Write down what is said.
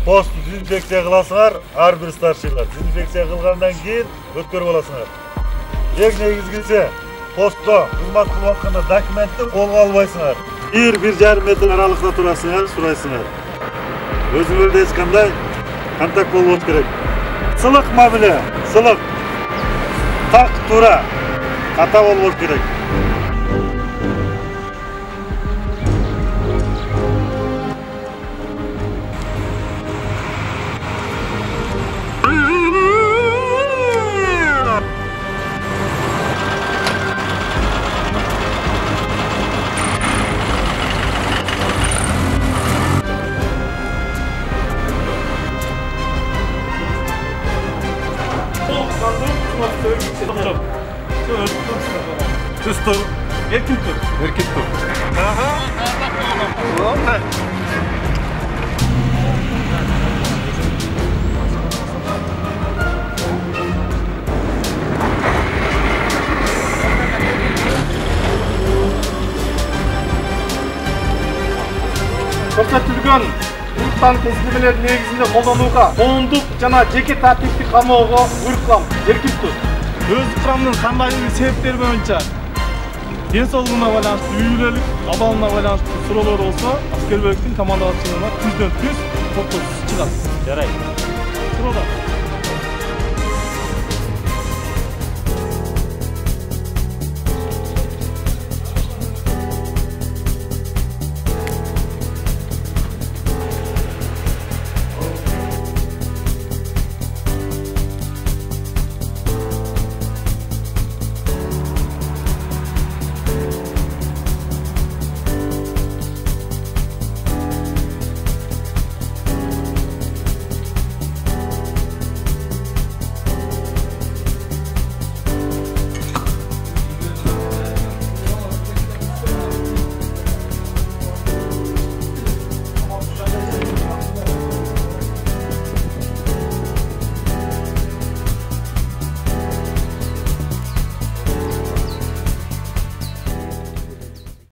Post dezinfeksiya kılasınlar, har bir starşıylar. Dezinfeksiya kılgandan keyin ötkөрүп alasыңар. Eң негизгиси постто кызмат кылып атканда документти колго албайсыңар. 1-1,5 метр аралыкта турасыңар, сурайсыңар. Өзүңөрдө эч кандай контакт болбош керек. Сылык мамиле, сылык. Так тура, ката болбош керек. Düz tur. Erkin tur. Erkin tur. Aha. Oldu. Көрсөтүлгөн уртан тизмелер негизинде колдонууга, коомдук жана жеке тартиптик камоого буйрук кылам. Эркин тур. Өз курамдын кандай себептери боюнча ден соолугуна байланыштуу, үйлөлүк абалына байланыштуу суроолор болсо, аскер бөлүктүн командалык чыгымына түздөн-түз топтосуз чыгат. Жарайт. Суроо